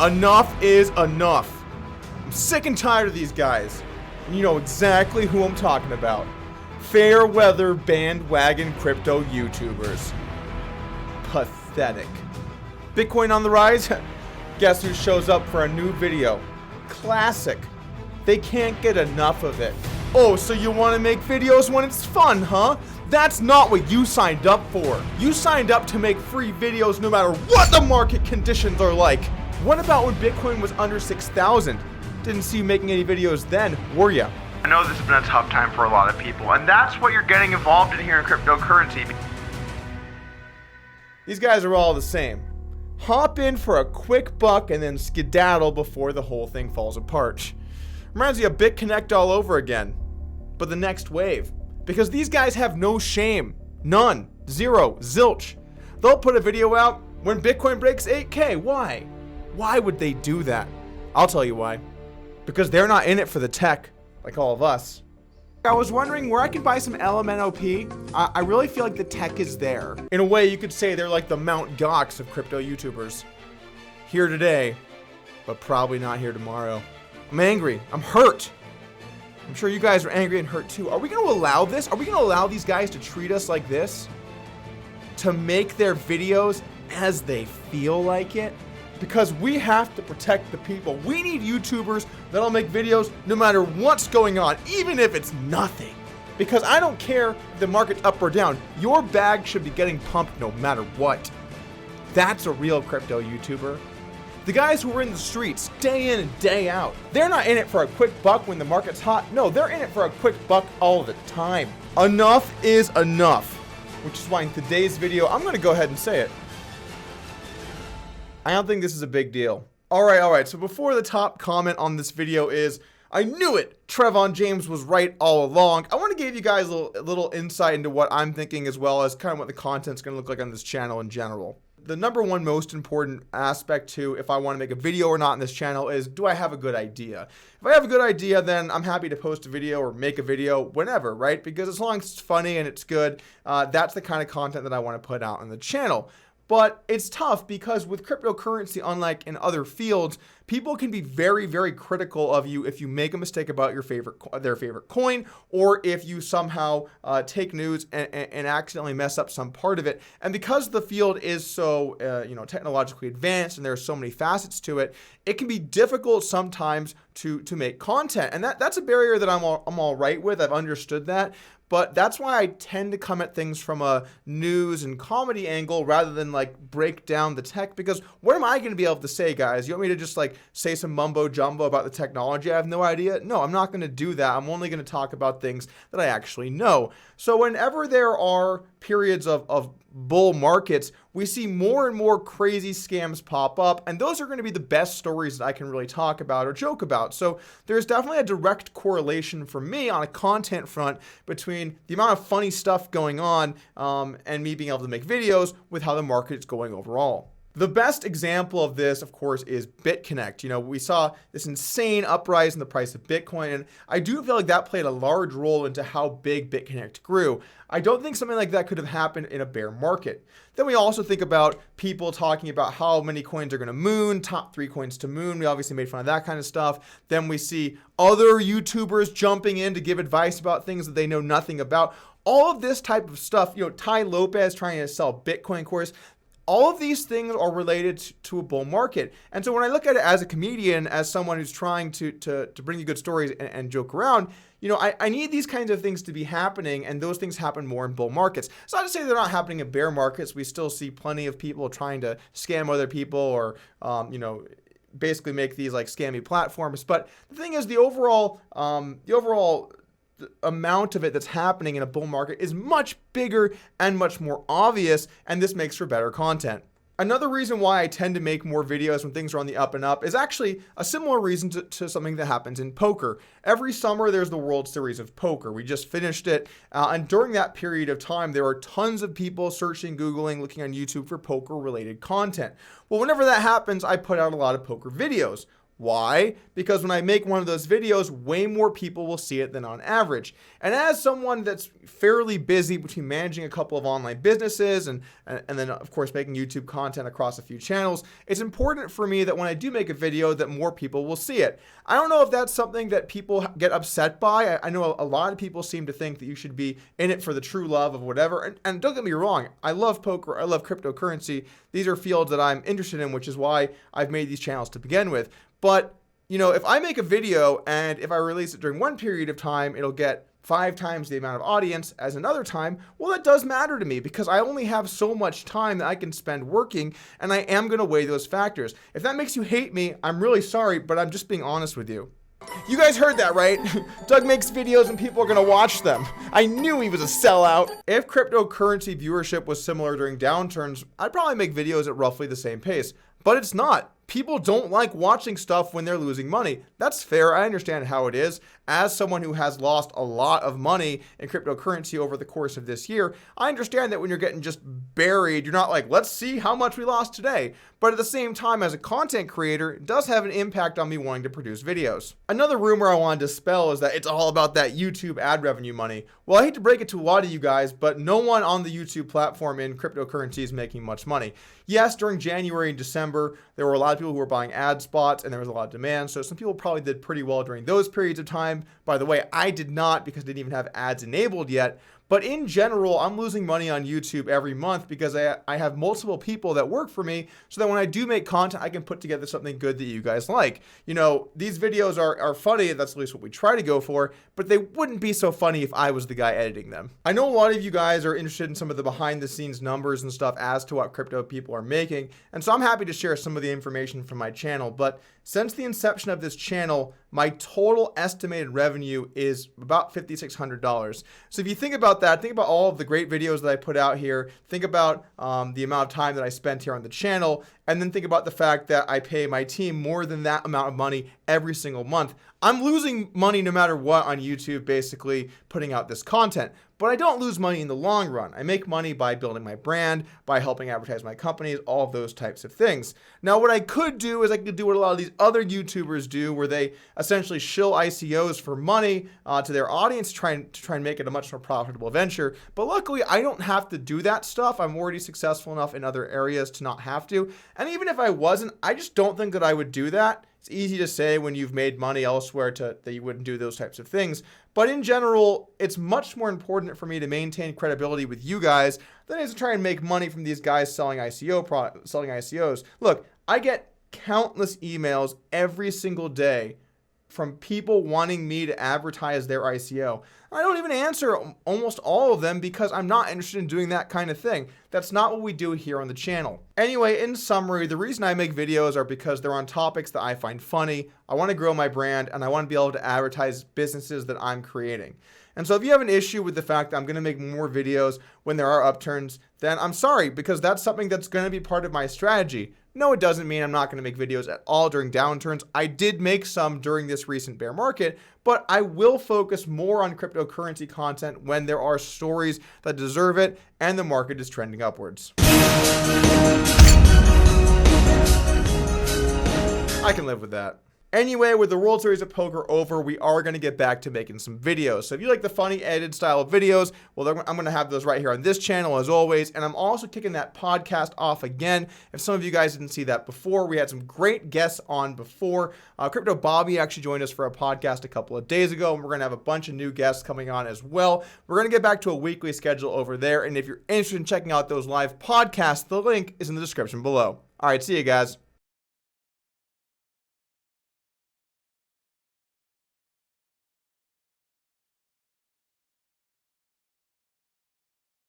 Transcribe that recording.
Enough is enough. I'm sick and tired of these guys. And you know exactly who I'm talking about. Fair weather bandwagon crypto YouTubers. Pathetic. Bitcoin on the rise? Guess who shows up for a new video? Classic. They can't get enough of it. Oh, so you want to make videos when it's fun, huh? That's not what you signed up for. You signed up to make free videos no matter what the market conditions are like. What about when Bitcoin was under 6,000? Didn't see you making any videos then, were ya? I know this has been a tough time for a lot of people, and that's what you're getting involved in here in cryptocurrency. These guys are all the same. Hop in for a quick buck and then skedaddle before the whole thing falls apart. Reminds me of BitConnect all over again. But the next wave. Because these guys have no shame. None. Zero. Zilch. They'll put a video out when Bitcoin breaks 8K. Why? Why would they do that? I'll tell you why. Because they're not in it for the tech, like all of us. I was wondering where I can buy some LMNOP. I really feel like the tech is there. In a way, you could say they're like the Mount Gox of crypto YouTubers. Here today, but probably not here tomorrow. I'm angry. I'm hurt. I'm sure you guys are angry and hurt too. Are we going to allow this? Are we going to allow these guys to treat us like this? To make their videos as they feel like it? Because we have to protect the people. We need YouTubers that'll make videos no matter what's going on, even if it's nothing. Because I don't care if the market's up or down. Your bag should be getting pumped no matter what. That's a real crypto YouTuber. The guys who are in the streets day in and day out, they're not in it for a quick buck when the market's hot. No, they're in it for a quick buck all the time. Enough is enough. Which is why in today's video, I'm going to go ahead and say it. I don't think this is a big deal. All right. So before the top comment on this video is, I knew it, Trevon James was right all along. I want to give you guys a little insight into what I'm thinking, as well as kind of what the content's going to look like on this channel in general. The number one most important aspect to if I want to make a video or not on this channel is, do I have a good idea? If I have a good idea, then I'm happy to post a video or make a video whenever, right? Because as long as it's funny and it's good, that's the kind of content that I want to put out on the channel. But it's tough because with cryptocurrency, unlike in other fields, people can be very, very critical of you if you make a mistake about their favorite coin, or if you somehow take news and accidentally mess up some part of it. And because the field is so technologically advanced and there are so many facets to it, it can be difficult sometimes to make content. And that's a barrier that I'm all right with. I've understood that. But that's why I tend to come at things from a news and comedy angle rather than like break down the tech, because what am I going to be able to say, guys? You want me to just like say some mumbo jumbo about the technology I have no idea? No, I'm not going to do that. I'm only going to talk about things that I actually know. So whenever there are periods of bull markets, we see more and more crazy scams pop up, and those are going to be the best stories that I can really talk about or joke about. So there's definitely a direct correlation for me on a content front between the amount of funny stuff going on and me being able to make videos with how the market is going overall. The best example of this, of course, is BitConnect. You know, we saw this insane uprise in the price of Bitcoin, and I do feel like that played a large role into how big BitConnect grew. I don't think something like that could have happened in a bear market. Then we also think about people talking about how many coins are going to moon, top 3 coins to moon. We obviously made fun of that kind of stuff. Then we see other YouTubers jumping in to give advice about things that they know nothing about. All of this type of stuff, you know, Ty Lopez trying to sell Bitcoin course, all of these things are related to a bull market. And so when I look at it as a comedian, as someone who's trying to bring you good stories and joke around, you know, I need these kinds of things to be happening, and those things happen more in bull markets. It's not to say they're not happening in bear markets. We still see plenty of people trying to scam other people or, basically make these like scammy platforms. But the thing is, the overall amount of it that's happening in a bull market is much bigger and much more obvious, and this makes for better content. Another reason why I tend to make more videos when things are on the up and up is actually a similar reason to something that happens in poker. Every summer there's the World Series of Poker. We just finished it, and during that period of time there are tons of people searching, Googling, looking on YouTube for poker related content. Well, whenever that happens, I put out a lot of poker videos. Why? Because when I make one of those videos, way more people will see it than on average. And as someone that's fairly busy between managing a couple of online businesses and then of course making YouTube content across a few channels, it's important for me that when I do make a video that more people will see it. I don't know if that's something that people get upset by. I know a lot of people seem to think that you should be in it for the true love of whatever. And don't get me wrong, I love poker, I love cryptocurrency. These are fields that I'm interested in, which is why I've made these channels to begin with. But, you know, if I make a video and if I release it during one period of time, it'll get 5 times the amount of audience as another time, well, that does matter to me because I only have so much time that I can spend working, and I am going to weigh those factors. If that makes you hate me, I'm really sorry, but I'm just being honest with you. You guys heard that, right? Doug makes videos and people are going to watch them. I knew he was a sellout. If cryptocurrency viewership was similar during downturns, I'd probably make videos at roughly the same pace, but it's not. People don't like watching stuff when they're losing money. That's fair. I understand how it is. As someone who has lost a lot of money in cryptocurrency over the course of this year, I understand that when you're getting just buried, you're not like, let's see how much we lost today. But at the same time, as a content creator, it does have an impact on me wanting to produce videos. Another rumor I want to dispel is that it's all about that YouTube ad revenue money. Well, I hate to break it to a lot of you guys, but no one on the YouTube platform in cryptocurrency is making much money. Yes, during January and December, there were a lot of people who were buying ad spots and there was a lot of demand. So some people probably did pretty well during those periods of time. By the way, I did not because I didn't even have ads enabled yet. But in general, I'm losing money on YouTube every month because I have multiple people that work for me so that when I do make content, I can put together something good that you guys like. You know, these videos are funny, that's at least what we try to go for, but they wouldn't be so funny if I was the guy editing them. I know a lot of you guys are interested in some of the behind the scenes numbers and stuff as to what crypto people are making, and so I'm happy to share some of the information from my channel, but since the inception of this channel, my total estimated revenue is about $5,600. So if you think about that, think about all of the great videos that I put out here, think about the amount of time that I spent here on the channel, and then think about the fact that I pay my team more than that amount of money every single month. I'm losing money no matter what on YouTube, basically putting out this content, but I don't lose money in the long run. I make money by building my brand, by helping advertise my companies, all of those types of things. Now, what I could do is I could do what a lot of these other YouTubers do, where they essentially shill ICOs for money to their audience to try and make it a much more profitable venture. But luckily, I don't have to do that stuff. I'm already successful enough in other areas to not have to. And even if I wasn't, I just don't think that I would do that. It's easy to say when you've made money elsewhere that you wouldn't do those types of things. But in general, it's much more important for me to maintain credibility with you guys than it is to try and make money from these guys selling ICOs. Look, I get countless emails every single day from people wanting me to advertise their ICO. I don't even answer almost all of them because I'm not interested in doing that kind of thing. That's not what we do here on the channel. Anyway, in summary, the reason I make videos are because they're on topics that I find funny, I want to grow my brand, and I want to be able to advertise businesses that I'm creating. And so if you have an issue with the fact that I'm going to make more videos when there are upturns, then I'm sorry, because that's something that's going to be part of my strategy. No, it doesn't mean I'm not going to make videos at all during downturns. I did make some during this recent bear market, but I will focus more on cryptocurrency content when there are stories that deserve it and the market is trending upwards. I can live with that. Anyway, with the World Series of Poker over, we are going to get back to making some videos. So if you like the funny edited style of videos, well, I'm going to have those right here on this channel as always. And I'm also kicking that podcast off again. If some of you guys didn't see that before, we had some great guests on before. Crypto Bobby actually joined us for a podcast a couple of days ago, and we're going to have a bunch of new guests coming on as well. We're going to get back to a weekly schedule over there. And if you're interested in checking out those live podcasts, the link is in the description below. All right, see you guys.